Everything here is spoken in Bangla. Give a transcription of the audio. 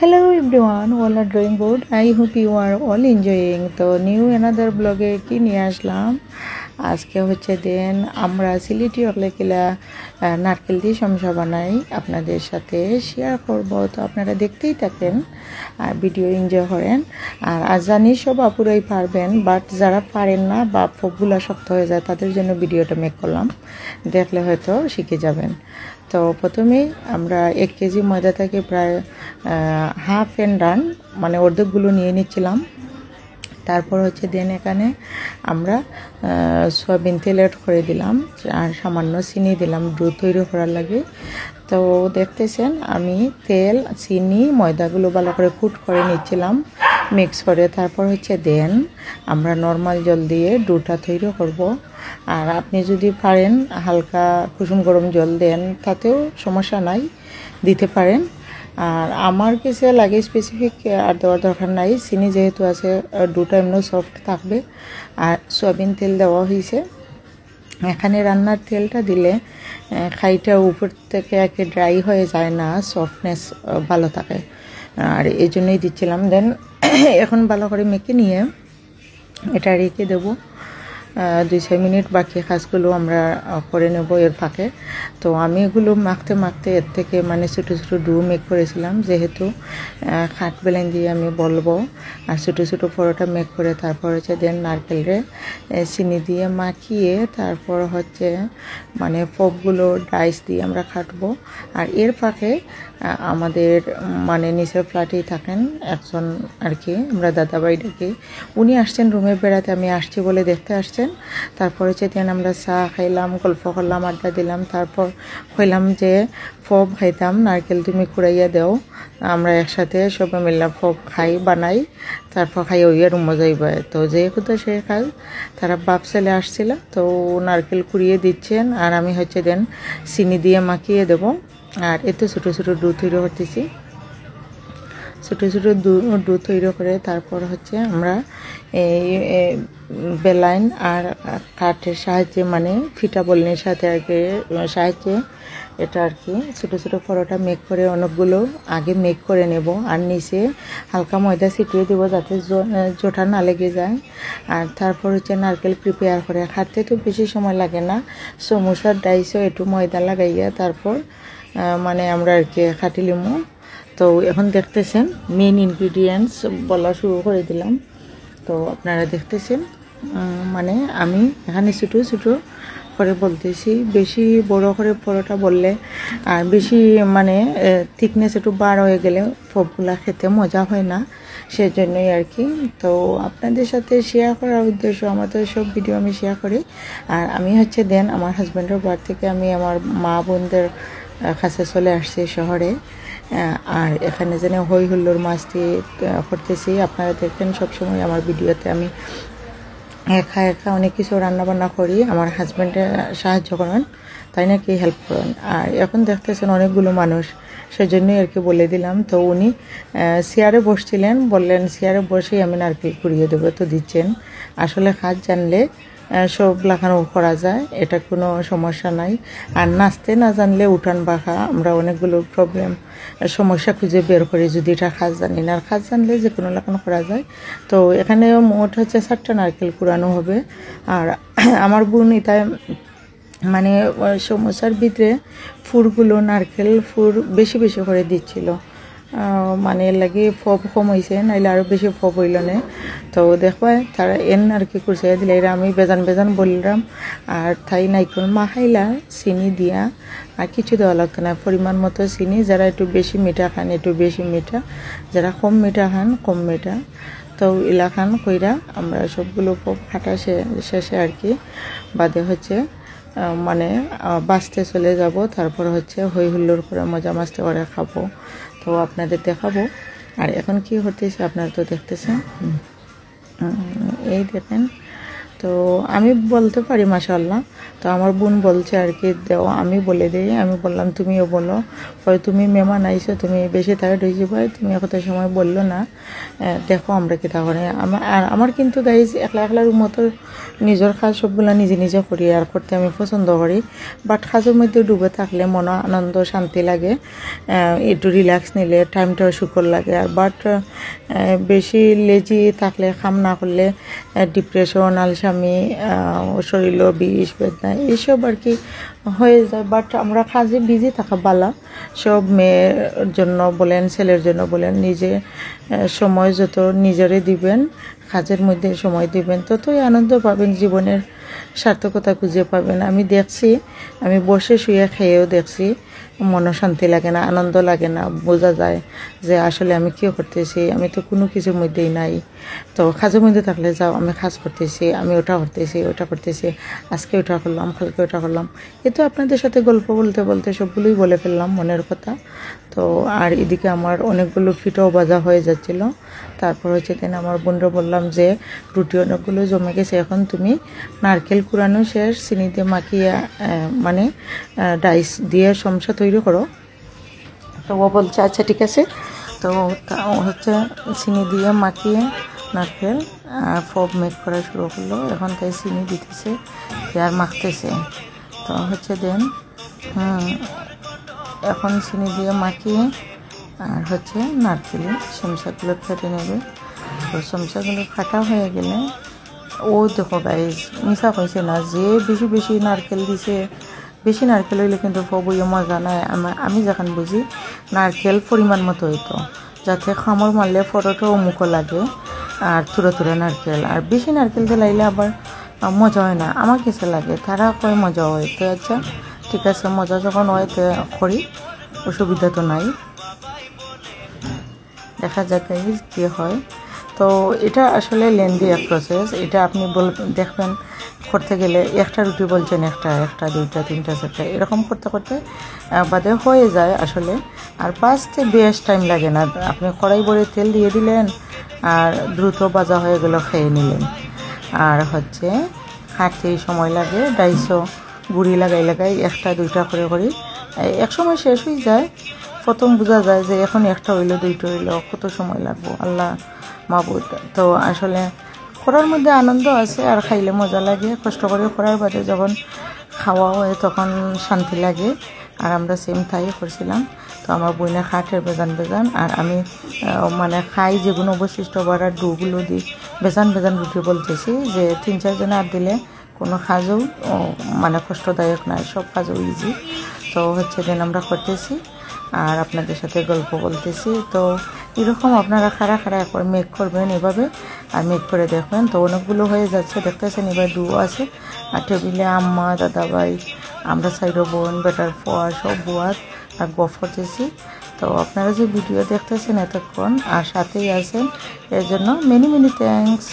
Hello everyone, all are doing good. I hope you are all enjoying. তো নিউ another ব্লগে কি নিয়ে আসলাম আজকে হচ্ছে দেন আমরা সিলেটি অকলেকিলা নারকেল দিয়ে সমসা বানাই আপনাদের সাথে শেয়ার করব। তো আপনারা দেখতেই থাকেন আর ভিডিও এনজয় করেন। আর আজ জানি সব আপুরাই পারবেন, বাট যারা পারেন না বা ফোকগুলা শক্ত হয়ে যায় তাদের জন্য ভিডিওটা মেক করলাম, দেখলে হয়তো শিখে যাবেন। তো প্রথমেই আমরা 1 কেজি ময়দা থেকে প্রায় হাফ এন্ড ডান মানে অর্ধেকগুলো নিয়ে নিচ্ছিলাম। তারপর হচ্ছে দেন এখানে আমরা সয়াবিন তেল অ্যাড করে দিলাম আর সামান্য চিনি দিলাম ডো তৈরি করার লাগে। তো দেখতেছেন আমি তেল চিনি ময়দাগুলো ভালো করে কুট করে নিচ্ছিলাম মিক্স করে। তারপর হচ্ছে দেন আমরা নর্মাল জল দিয়ে ডোটা তৈরি করব। আর আপনি যদি পারেন হালকা কুসুম গরম জল দেন তাতেও সমস্যা নাই, দিতে পারেন। আর আমার কাছে লাগে স্পেসিফিক আর দেওয়ার দরকার নাই, চিনি যেহেতু আছে ডোটা এমনিও সফট থাকবে। আর সয়াবিন তেল দেওয়া হয়েছে। এখানে রান্নার তেলটা দিলে খাইটা উপর থেকে একে ড্রাই হয়ে যায় না, সফটনেস ভালো থাকে, আর এই জন্যই দিচ্ছিলাম। দেন এখন ভালো করে মেখে নিয়ে এটা রেখে দেবো 2-6 মিনিট। বাকি কাজগুলো আমরা করে নেব এর ফাঁকে। তো আমি এগুলো মাখতে মাখতে এর থেকে মানে ছোটো ছোটো ডো মেক করেছিলাম, যেহেতু খাট বেলেন দিয়ে আমি বলবো। আর ছোটো ছোটো পরোটা মেক করে তারপর হচ্ছে দেন নারকেলরে চিনি দিয়ে মাখিয়ে তারপর হচ্ছে মানে ফোকগুলো ডাইস দিয়ে আমরা কাটবো। আর এর ফাঁকে আমাদের মানে নিচের ফ্ল্যাটেই থাকেন একজন আর কি, আমরা দাদাভাই ডাকি, উনি আসছেন রুমে বেড়াতে, আমি আসছি বলে দেখতে আসছেন। তারপর হচ্ছে দেন আমরা চা খাইলাম, গল্প করলাম, আড্ডা দিলাম। তারপর কইলাম যে ফোক খাইতাম, নারকেল তুমি কুড়াইয়া দেও, আমরা একসাথে সবাই মিলে ফোক খাই বানাই, তারপর খাই ওই আর মজা যাইব। তো যেহেতু সে কাজ তারা বাপ ছেলে আসছিল, তো নারকেল কুড়িয়ে দিচ্ছেন আর আমি হচ্ছে দেন চিনি দিয়ে মাখিয়ে দেবো। আর এতে ছোটো ছোটো ডো তৈরি করতেছি, ছোটো ছোটো ডো তৈরি করে তারপর হচ্ছে আমরা এই বেলাইন আর কাঠের সাহায্যে মানে ফিটা বলনের সাথে আর কি সাহায্যে এটা আর কি ছোটো ছোটো পরোটা মেক করে অনেকগুলো আগে মেক করে নেব। আর নিচে হালকা ময়দা ছিটিয়ে দেবো যাতে জোটা না লেগে যায়। আর তারপর হচ্ছে নারকেল প্রিপেয়ার করে খাটতে তো বেশি সময় লাগে না, সমোসার ডাইসও একটু ময়দা লাগাইয়া তারপর মানে আমরা আর কি খাটিলিমু। তো এখন দেখতেছেন মেন ইনগ্রিডিয়েন্টস বলা শুরু করে দিলাম। তো আপনারা দেখতেছেন মানে আমি এখানে ছোটো ছোটো করে বলতেছি, বেশি বড় করে পরোটা বললে আর বেশি মানে থিকনেস একটু বার হয়ে গেলে ফোকগুলা খেতে মজা হয় না, সেজন্যই আর কি। তো আপনাদের সাথে শেয়ার করার উদ্দেশ্য, আমাদের সব ভিডিও আমি শেয়ার করি। আর আমি হচ্ছে দেন আমার হাজব্যান্ডের বাড়ি থেকে আমি আমার মা বোনদের কাছে চলে আসছি শহরে। আর এখানে যেন হই হুল্লোড় মাস্তি করতেছি, আপনারা দেখবেন সবসময় আমার ভিডিওতে আমি একা একা অনেক কিছু রান্নাবান্না করি, আমার হাজব্যান্ডে সাহায্য করেন, তাই নাকি হেল্প করেন। আর এখন দেখতেছেন অনেকগুলো মানুষ, সেজন্যই আর কি বলে দিলাম। তো উনি চেয়ারে বসছিলেন, বললেন চেয়ারে বসেই আমি নারকেল কুড়িয়ে দেবো, তো দিচ্ছেন। আসলে কাজ জানলে সব লাগানো করা যায়, এটা কোনো সমস্যা নাই। আর নাচতে না জানলে উঠান বাঁকা আমরা অনেকগুলো প্রবলেম সমস্যা খুঁজে বের করি যদি এটা কাজ জানি না। আর কাজ জানলে যে কোনো লাগানো করা যায়। তো এখানে মোট হচ্ছে 7টা নারকেল কুড়ানো হবে। আর আমার বোন এটা মানে সমস্যার ভিতরে ফুরগুলো নারকেল ফুর বেশি বেশি করে দিচ্ছিল, মানে এর লাগে ফব কম হয়েছে, নাইলে আরও বেশি ফব হইল না। তো দেখবা তারা এন আর কি করছে দিলে এরা আমি বেজান বেজান বললাম। আর তাই নাইকল মাখাইলা চিনি দিয়া, আর কিছু দেওয়া লাগতো না, পরিমাণ মতো চিনি। যারা একটু বেশি মিঠা খান একটু বেশি মিঠা, যারা কম মিঠা খান কম মিঠা। তো এলাকান কইরা আমরা সবগুলো ফব খাটা শেষে আর কি বাদে হচ্ছে মানে বাঁচতে চলে যাব। তারপর হচ্ছে হই হুল্লোড় করে মজা মাস্তি করে খাবো, তো আপনাদের দেখাবো। আর এখন কি হতেছে আপনারা তো দেখতেছেন, এই দেখেন। তো আমি বলতে পারি মাশাআল্লাহ তো আমার বোন বলছে আর কি দেও, আমি বলে দিই। আমি বললাম তুমিও বলো, হয় তুমি মেহমান আইছো, তুমি বেশি টায়ার্ড হয়ে যাবে, তুমি কত সময় বললো না, দেখো আমরা কি তা করে। আমার কিন্তু গাইজ একলা একলার মতো নিজের কাজ সবগুলো নিজে নিজে করি আর করতে আমি পছন্দ করি। বাট কাজের মধ্যে ডুবে থাকলে মনে আনন্দ শান্তি লাগে, একটু রিল্যাক্স নিলে টাইমটাও সুখর লাগে। আর বাট বেশি লেজি থাকলে, কাম না করলে ডিপ্রেশন, আলসামি, শরীরও বিষ বেদনা এইসব আর কি হয়ে যায়। বাট আমরা কাজে বিজি থাকা বালা, সব মেয়ের জন্য বলেন ছেলের জন্য বলেন, নিজে সময় যত নিজেরে দিবেন, কাজের মধ্যে সময় দিবেন, ততই আনন্দ পাবেন, জীবনের সার্থকতা খুঁজে পাবেন। আমি দেখছি, আমি বসে শুয়ে খেয়েও দেখছি, মনে শান্তি লাগে না, আনন্দ লাগে না, বোঝা যায় যে আসলে আমি কী করতেছি, আমি তো কোনো কিছুর মধ্যেই নাই। তো কাজের মধ্যে থাকলে যাও, আমি কাজ করতেছি, আমি ওটা করতেছি, ওটা করতেছি, আজকে ওটা করলাম, কালকে ওটা করলাম। এ তো আপনাদের সাথে গল্প বলতে বলতে সবগুলোই বলে ফেললাম মনের কথা। তো আর এদিকে আমার অনেকগুলো পিঠাও ভাজা হয়ে যাচ্ছিলো। তারপর হচ্ছে দিন আমার বোনরা বললাম যে রুটি অনেকগুলো জমে গেছে, এখন তুমি নারকেল কুড়ানো শেষ, চিনি দিয়ে মাখিয়ে মানে ডাইস দিয়ে সমসা তৈরি করো। তো ও বলছে আচ্ছা ঠিক আছে। তো হচ্ছে চিনি দিয়ে মাখিয়ে নারকেল ফব মেক করা শুরু করলো। এখন তাই চিনি দিতেছে আর মাখতেছে। তো হচ্ছে দেন এখন চিনি দিয়ে মাখিয়ে আর হচ্ছে নারকেলের সমসাগুলো ফেটে নেবে। তো সমসাগুলো ফাটা হয়ে গেলে, ও দেখো গাইজ মিশা কইছে না, যে বেশি বেশি নারকেল দিছে, বেশি নারকেল হইলে কিন্তু ফবইয়ে মজা নাই। আমি যখন বুঝি নারকেল পরিমাণ মতো হইতো, যাতে খামড় মারলে ফটোটাও মুখো লাগে, আর থুড়ো থুড়ো নারকেল। আর বেশি নারকেল দিলাইলে আবার মজা হয় না, আমার কাছে লাগে। তারা কয় মজা হয়, তো আচ্ছা ঠিক আছে, মজা যখন হয় তো করি, অসুবিধা তো নাই, দেখা যাক কী হয়। তো এটা আসলে লেন্দি এক প্রসেস। এটা আপনি দেখবেন করতে গেলে একটা রুটি বলছেন একটা দুইটা তিনটা চারটা এরকম করতে করতে বাদে হয়ে যায় আসলে। আর বাঁচতে বেশ টাইম লাগে না, আপনি কড়াই ভরে তেল দিয়ে দিলেন আর দ্রুত ভাজা হয়ে গেল, খেয়ে নিলেন। আর হচ্ছে খাটতেই সময় লাগে, 250 গুঁড়ি লাগাই একটা দুইটা করে এক সময় শেষ হয়ে যায়। প্রথম বোঝা যায় যে এখন একটা হইলো দুইটা হইলো, কত সময় লাগবো আল্লাহ মাবুদ। তো আসলে করার মধ্যে আনন্দ আছে আর খাইলে মজা লাগে। কষ্ট করে করার বাদে যখন খাওয়া হয় তখন শান্তি লাগে। আর আমরা সেম তাই করছিলাম। তো আমার বইনা খাটের বেজান আর আমি মানে খাই যেগুলো অবশিষ্ট বাড়ার ডুগুলো দিই বেজান রুটি বলতেছি, যে 3-4 জনে আর দিলে কোনো কাজও মানে কষ্টদায়ক নয়, সব কাজও ইজি। তো হচ্ছে দিন আমরা করতেছি আর আপনাদের সাথে গল্প বলতেছি। তো এরকম আপনারা খাড়া একবার মেক করবেন এভাবে, আর মেক করে দেখবেন। তো অনেকগুলো হয়ে যাচ্ছে দেখতেছেন। এবার ডু আছে আর টেবিলে আম্মা, দাদাভাই, আমরা সাইডও বোন, বেটার ফোয়া সব বুয়াত আর গফ করতেছি। তো আপনারা যে ভিডিও দেখতেছেন এতক্ষণ আর সাথেই আছেন, এর জন্য মেনি থ্যাঙ্কস।